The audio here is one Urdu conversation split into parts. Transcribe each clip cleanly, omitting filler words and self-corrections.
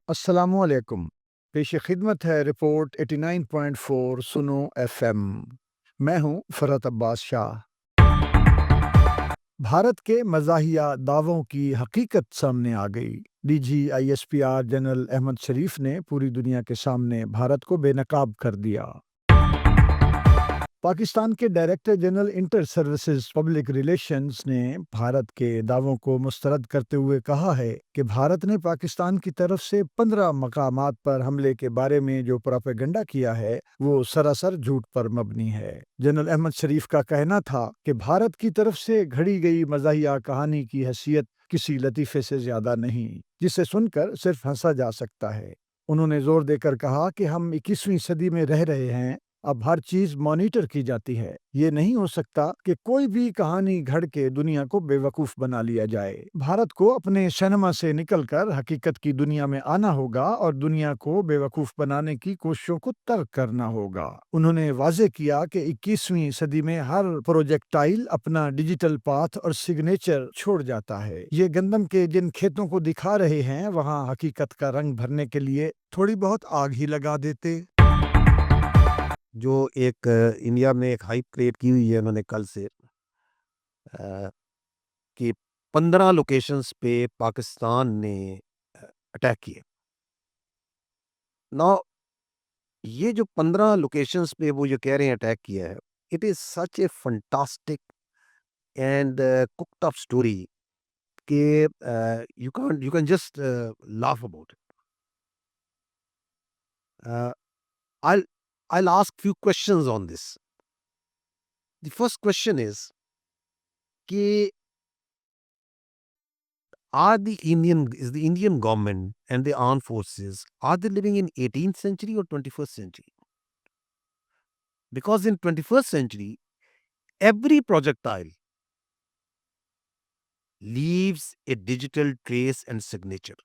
السلام علیکم۔ پیش خدمت ہے رپورٹ 89.4 سنو ایف ایم۔ میں ہوں فرحت عباس شاہ۔ بھارت کے مزاحیہ دعووں کی حقیقت سامنے آ گئی۔ D G I S P R general Ahmed Sharif نے پوری دنیا کے سامنے بھارت کو بے نقاب کر دیا۔ پاکستان کے director general inter services public relations نے بھارت کے دعووں کو مسترد کرتے ہوئے کہا ہے کہ بھارت نے پاکستان کی طرف سے 15 مقامات پر حملے کے بارے میں جو پروپیگنڈا کیا ہے وہ سراسر جھوٹ پر مبنی ہے۔ جنرل احمد شریف کا کہنا تھا کہ بھارت کی طرف سے گھڑی گئی مزاحیہ کہانی کی حیثیت کسی لطیفے سے زیادہ نہیں، جسے سن کر صرف ہنسا جا سکتا ہے۔ انہوں نے زور دے کر کہا کہ ہم 21ویں صدی میں رہ رہے ہیں، اب ہر چیز مانیٹر کی جاتی ہے۔ یہ نہیں ہو سکتا کہ کوئی بھی کہانی گھڑ کے دنیا کو بے وقوف بنا لیا جائے۔ بھارت کو اپنے سینما سے نکل کر حقیقت کی دنیا میں آنا ہوگا اور دنیا کو بے وقوف بنانے کی کوششوں کو ترک کرنا ہوگا۔ انہوں نے واضح کیا کہ 21ویں صدی میں ہر پروجیکٹائل اپنا ڈیجیٹل پاتھ اور سگنیچر چھوڑ جاتا ہے۔ یہ گندم کے جن کھیتوں کو دکھا رہے ہیں وہاں حقیقت کا رنگ بھرنے کے لیے تھوڑی بہت آگ ہی لگا دیتے۔ جو ایک انڈیا میں ایک ہائپ کریٹ کی ہوئی ہے انہوں نے کل سے کہ 15 لوکیشنز پہ پاکستان نے اٹیک کیے۔ نا یہ جو 15 لوکیشنز پہ وہ جو کہہ رہے ہیں اٹیک کیا ہے، it is such a fantastic and cooked up story کہ you can just laugh about it. I'll ask few questions on this. The first question is کہ is the Indian government and the armed forces, are they living in 18th century or 21st century? Because in 21st century, every projectile leaves a digital trace and signature.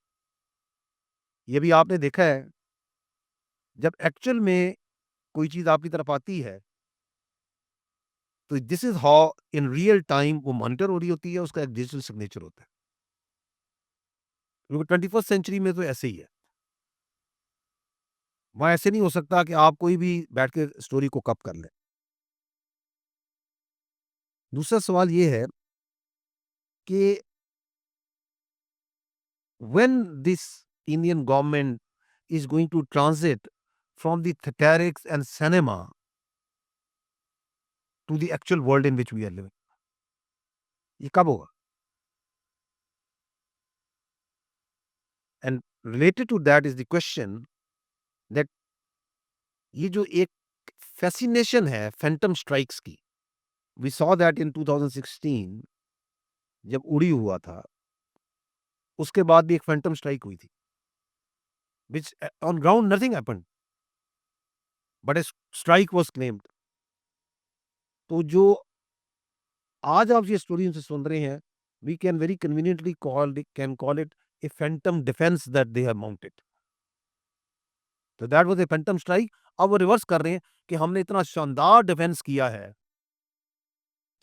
یہ بھی آپ نے دیکھا ہے جب ایکچوئل میں کوئی چیز آپ کی طرف آتی ہے تو this is how in real time وہ مانیٹر ہو رہی ہوتی ہے، اس کا ایک ڈیجیٹل سگنیچر ہوتا ہے۔ کیونکہ 21st سینچری میں تو ایسے ہی ہے، وہاں ایسے نہیں ہو سکتا کہ آپ کوئی بھی بیٹھ کے اسٹوری کو کپ کر لیں۔ دوسرا سوال یہ ہے کہ when this Indian government is going to transit from the theatrics and cinema to the actual world in which we are living, یہ کب ہوگا؟ And related to that is the question that یہ جو ایک فیسینیشن ہے فینٹم اسٹرائکس کی، we saw that in 2016 جب اڑی ہوا تھا، اس کے بعد بھی ایک فینٹم اسٹرائک ہوئی تھی which on ground nothing happened but a strike was claimed. تو جو آج آپ یہ اسٹوری ان سے سن رہے ہیں we can very conveniently call it a phantom defense that they have mounted. So that was a phantom strike. اب وہ ریورس کر رہے ہیں کہ ہم نے اتنا شاندار ڈیفense کیا ہے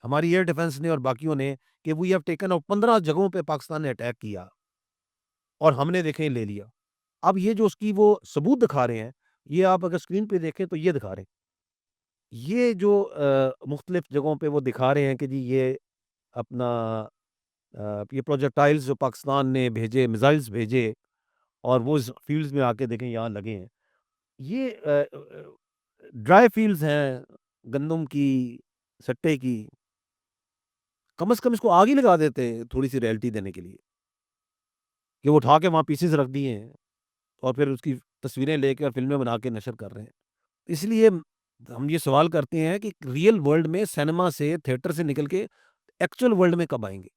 ہماری ایئر ڈیفense نے اور باقیوں نے کہ we have taken out 15 جگہوں پہ پاکستان نے اٹیک کیا اور ہم نے دیکھیں لے لیا۔ اب یہ جو اس کی وہ ثبوت دکھا رہے ہیں، یہ آپ اگر اسکرین پہ دیکھیں تو یہ دکھا رہے ہیں، یہ جو مختلف جگہوں پہ وہ دکھا رہے ہیں کہ جی یہ اپنا یہ پروجیکٹائلز جو پاکستان نے بھیجے، میزائلز بھیجے اور وہ فیلڈز میں آ کے دیکھیں یہاں لگے ہیں۔ یہ ڈرائی فیلڈز ہیں گندم کی، سٹے کی، کم از کم اس کو آگ ہی لگا دیتے ہیں تھوڑی سی ریئلٹی دینے کے لیے، کہ وہ اٹھا کے وہاں پیسز رکھ دیے ہیں اور پھر اس کی تصویریں لے کے اور فلمیں بنا کے نشر کر رہے ہیں۔ اس لیے ہم یہ سوال کرتے ہیں کہ ریئل ورلڈ میں سینما سے، تھیٹر سے نکل کے ایکچوئل ورلڈ میں کب آئیں گے؟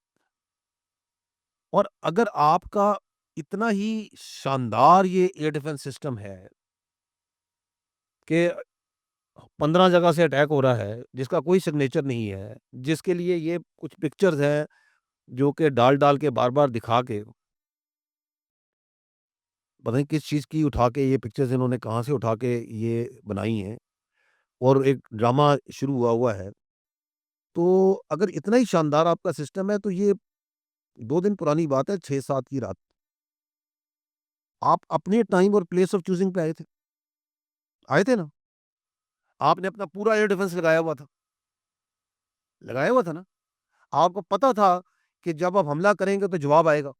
اور اگر آپ کا اتنا ہی شاندار یہ ایئر ڈیفense سسٹم ہے کہ 15 جگہ سے اٹیک ہو رہا ہے جس کا کوئی سگنیچر نہیں ہے، جس کے لیے یہ کچھ پکچرز ہیں جو کہ ڈال کے بار بار دکھا کے پتہ نہیں کس چیز کی اٹھا کے یہ پکچرز انہوں نے کہاں سے اٹھا کے یہ بنائی ہیں اور ایک ڈرامہ شروع ہوا ہے۔ تو اگر اتنا ہی شاندار آپ کا سسٹم ہے تو یہ 2 دن پرانی بات ہے، 6-7 کی رات آپ اپنے ٹائم اور پلیس آف چوزنگ پہ آئے تھے نا. آپ نے اپنا پورا ایئر ڈیفنس لگایا ہوا تھا نا. آپ کو پتا تھا کہ جب آپ حملہ کریں گے تو جواب آئے گا.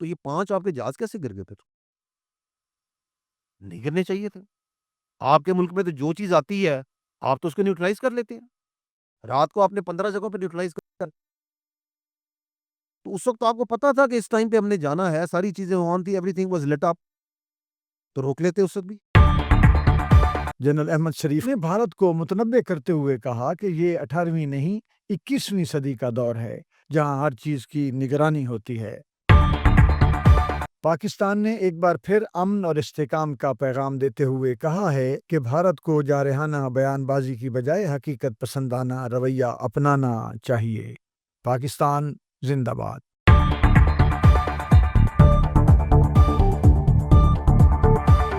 تو یہ 5 آپ کے جہاز کیسے گر گئے پھر؟ نہیں گرنے چاہیے تھے. آپ کے ملک میں تو جو چیز آتی ہے آپ تو اس کو نیوٹرلائز کر لیتے ہیں. رات کو آپ نے 15 جگہوں پہ نیوٹرلائز کر. تو اس وقت تو آپ کو پتا تھا کہ اس ٹائم پہ ہم نے جانا ہے, ساری چیزیں آن تھی, ایوری تھنگ واز لٹ اپ, تو روک لیتے اس وقت بھی. جنرل احمد شریف نے بھارت کو متنبع کرتے ہوئے کہا کہ یہ 18ویں نہیں 21ویں صدی کا دور ہے جہاں ہر چیز کی نگرانی ہوتی ہے. پاکستان نے ایک بار پھر امن اور استحکام کا پیغام دیتے ہوئے کہا ہے کہ بھارت کو جارحانہ بیان بازی کی بجائے حقیقت پسندانہ رویہ اپنانا چاہیے. پاکستان زندہ باد.